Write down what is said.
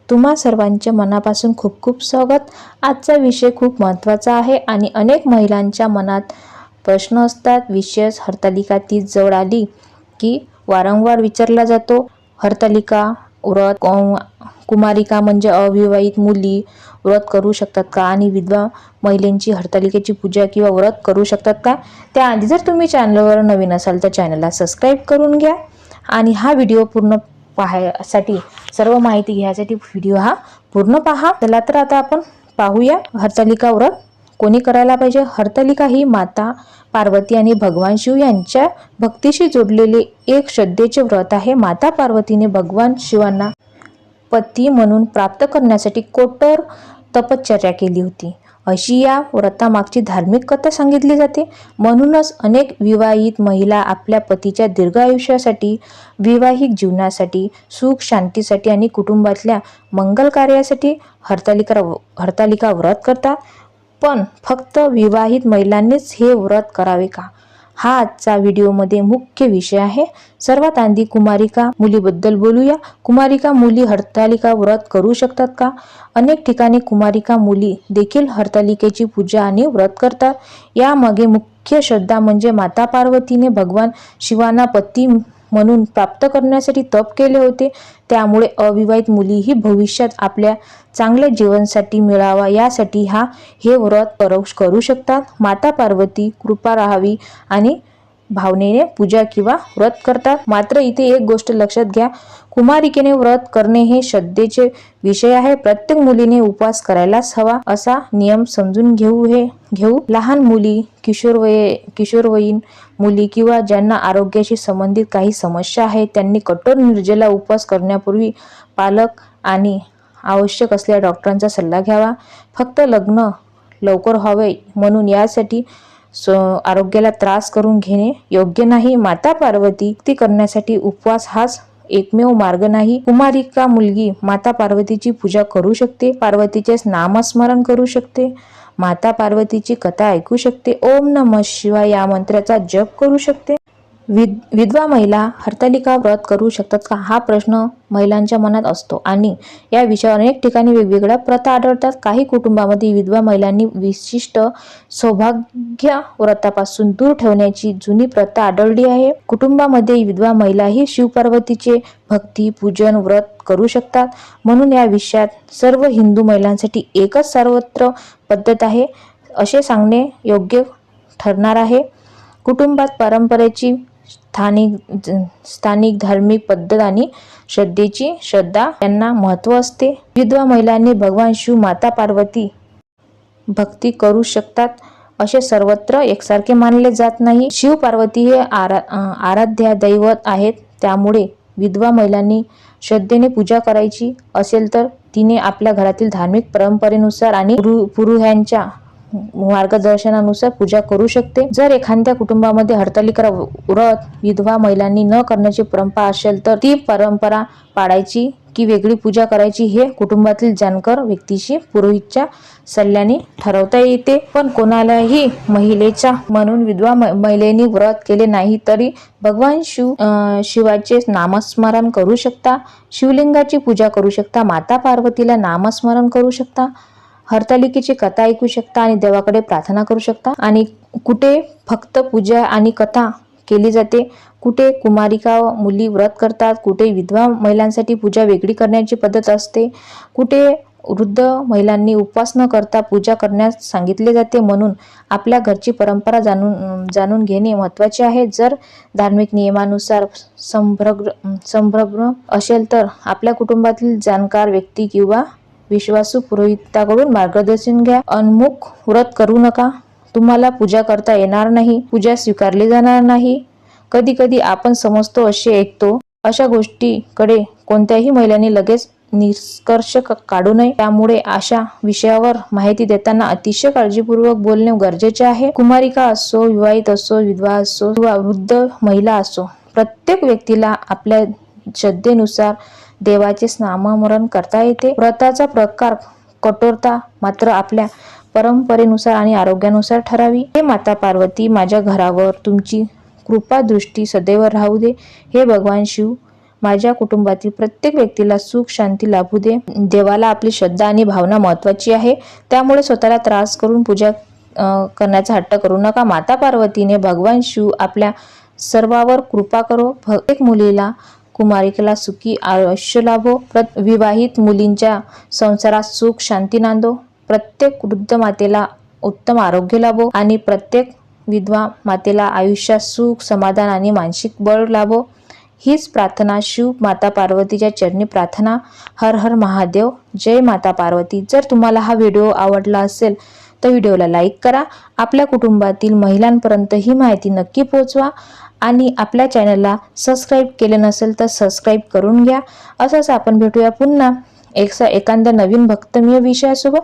तुम्हा सर्वांचे मनापासून खूप खूप स्वागत। आजचा विषय खूप महत्त्वाचा आहे आणि अनेक महिलांच्या मनात प्रश्न असतात। विशेष हरतालिका तीज जवळ आली की वारंवार विचारला जातो, हरतालिका व्रत कुमारिका म्हणजे अविवाहित मुली व्रत करू शकतात का आणि विधवा महिलांची हरतालिकेची पूजा किंवा व्रत करू शकतात का। त्याआधी जर तुम्ही चॅनलवर नवीन असाल तर चॅनलला सबस्क्राईब करून घ्या आणि हा व्हिडिओ पूर्ण पाहण्यासाठी, सर्व माहिती घ्यायसाठी व्हिडिओ हा पूर्ण पहा। चला तर आता आपण पाहूया हरतालिका व्रत कोणी करायला पाहिजे। हरतालिका ही माता पार्वती आणि भगवान शिव यांच्या भक्तीशी जोडलेले एक श्रद्धेचे व्रत आहे। माता पार्वतीने भगवान शिवांना पती म्हणून प्राप्त करण्यासाठी कठोर तपश्चर्या केली होती, अशी या व्रतामागची धार्मिक कथा सांगितली जाते। म्हणूनच अनेक विवाहित महिला आपल्या पतीच्या दीर्घ आयुष्यासाठी, वैवाहिक जीवनासाठी, सुख शांतीसाठी आणि कुटुंबातल्या मंगल कार्यासाठी हरतालिका व्रत करतात। पण फक्त विवाहित महिलांनीच हे व्रत करावे का, हा आजचा व्हिडिओमध्ये मुख्य विषय आहे। सर्वात आधी कुमारिका मुलीबद्दल बोलूया। कुमारिका मुली हरतालिका व्रत करू शकतात का। अनेक ठिकाणी कुमारिका मुली देखील हरतालिकेची पूजा आणि व्रत करतात। यामागे मुख्य श्रद्धा म्हणजे माता पार्वतीने भगवान शिवांना पती म्हणून प्राप्त करण्यासाठी तप केले होते, त्यामुळे अविवाहित मुलीही भविष्यात आपल्या चांगल्या जीवनासाठी मिळावा यासाठी हे व्रत करू शकतात। माता पार्वती कृपा राहावी आणि भावनेने पूजा किंवा व्रत करतात। मात्र इथे एक गोष्ट लक्षात घ्या, कुमारिकेने व्रत करणे हे श्रद्धेचे विषय आहे। प्रत्येक मुलीने उपवास करायलाच हवा असा नियम समजून घेऊ। लहान मुली, किशोरवयीन मुली किंवा ज्यांना आरोग्याशी संबंधित काही समस्या आहेत त्यांनी कठोर निर्जला उपवास करण्यापूर्वी पालक आणि आवश्यक असलेल्या डॉक्टरांचा सल्ला घ्यावा। फक्त लग्न लवकर व्हावे म्हणून यासाठी आरोग्याला त्रास करून घेणे योग्य नाही। माता पार्वती ती करण्यासाठी उपवास हाच एकमेव मार्ग नाही। कुमारिका मुलगी माता पार्वतीची पूजा करू शकते, पार्वतीचे नामस्मरण करू शकते, माता पार्वतीची कथा ऐकू शकते, ओम नमः शिवाय या मंत्राचा जप करू शकते। विधवा महिला हरतालिका व्रत करू शकतात का, हा प्रश्न महिलांच्या मनात असतो आणि या विषयावर अनेक ठिकाणी वेगवेगळ्या प्रथा आढळतात। काही कुटुंबामध्ये विधवा महिलांनी विशिष्ट सौभाग्य व्रतापासून दूर ठेवण्याची जुनी प्रथा आढळली आहे। कुटुंबामध्ये विधवा महिलाही शिवपार्वतीचे भक्ती पूजन व्रत करू शकतात, म्हणून या विषयात सर्व हिंदू महिलांसाठी एकच सर्वत्र पद्धत आहे असे सांगणे योग्य ठरणार आहे। कुटुंबात परंपरेची स्थानिक धार्मिक पद्धत आणि श्रद्धा यांना महत्त्व असते। विधवा महिलांनी भगवान शिव माता पार्वती भक्ती करू शकतात असे सर्वत्र एकसारखे मानले जात नाही। शिव पार्वती हे आराध्य दैवत आहेत, त्यामुळे विधवा महिलांनी श्रद्धेने पूजा करायची असेल तर तिने आपल्या घरातील धार्मिक परंपरेनुसार आणि पुरोहितांच्या मार्गदर्शनानुसार पूजा करू शकते। जर एखाद्या कुटुंबामध्ये हरतालिका व्रत विधवा महिलांनी न करण्याची परंपरा असेल तर ती परंपरा पाळायची की वेगळी पूजा करायची हे कुटुंबातील जाणकार व्यक्तीशी पुरोहितच्या सल्ल्याने ठरवता येते। पण कोणालाही महिलेच्या म्हणून विधवा महिलेने व्रत केले नाही तरी भगवान शिवाचे नामस्मरण करू शकता, शिवलिंगाची पूजा करू शकता, माता पार्वतीला नामस्मरण करू शकता, हरतालिकेची कथा ऐकू शकता आणि देवाकडे प्रार्थना करू शकता। आणि कुठे फक्त पूजा आणि कथा केली जाते, कुठे कुमारिका मुली व्रत करतात, कुठे विधवा महिलांसाठी पूजा वेगळी करण्याची पद्धत असते, कुठे वृद्ध महिलांनी उपवास न करता पूजा करण्यास सांगितले जाते। म्हणून आपल्या घरची परंपरा जाणून घेणे महत्त्वाचे आहे। जर धार्मिक नियमानुसार संभ्रम असेल तर आपल्या कुटुंबातील जाणकार व्यक्ती किंवा विश्वासू पुरोहिताकडून मार्गदर्शन घ्या। अनमुक व्रत करू नका, तुम्हाला पूजा करता येणार नाही, पूजा स्वीकारली जाणार नाही। कधी कधी आपण समजतो असे ऐकतो अशा गोष्टीकडे कोणत्याही महिलांनी लगेच निष्कर्ष काढू नये, त्यामुळे अशा विषयावर माहिती देताना अतिशय काळजीपूर्वक बोलणे गरजेचे आहे। कुमारिका असो, विवाहित असो, विधवा असो किंवा वृद्ध महिला असो, प्रत्येक व्यक्तीला आपल्या श्रद्धेनुसार देवाचे नामस्मरण करता येते। व्रताचा प्रकार कठोरता मात्र आपल्या परंपरेनुसार आणि आरोग्यानुसार ठरावी। हे माता पार्वती, माझ्या घरावर तुमची कृपा दृष्टी सदैव राहू दे। हे भगवान शिव, माझ्या कुटुंबातील प्रत्येक व्यक्तीला सुख शांती लाभू दे. देवाला आपली श्रद्धा आणि भावना महत्त्वाची आहे, त्यामुळे स्वतःला त्रास करून पूजा करण्याचा हट्ट करू नका. माता पार्वतीने भगवान शिव आपल्या सर्वावर कृपा करो. प्रत्येक मुलीला कुमारिकेला सुखी आयुष्य लाभो. विवाहित मुलींच्या संसारात सुख शांती नांदो. प्रत्येक वृद्ध मातेला उत्तम आरोग्य लाभो आणि प्रत्येक विधवा मातेला आयुष्यात सुख समाधान आणि मानसिक बळ लाभो. हीच प्रार्थना शिव माता पार्वतीच्या चरणी प्रार्थना. हर हर महादेव. जय माता पार्वती. जर तुम्हाला हा व्हिडिओ आवडला असेल तर व्हिडिओला लाईक करा. आपल्या कुटुंबातील महिलांपर्यंत ही माहिती नक्की पोहोचवा आणि आपल्या चॅनलला सबस्क्राईब केले नसेल तर सबस्क्राईब करून घ्या. असंच आपण भेटूया पुन्हा एखाद्या नवीन भक्तमीय विषयासोबत.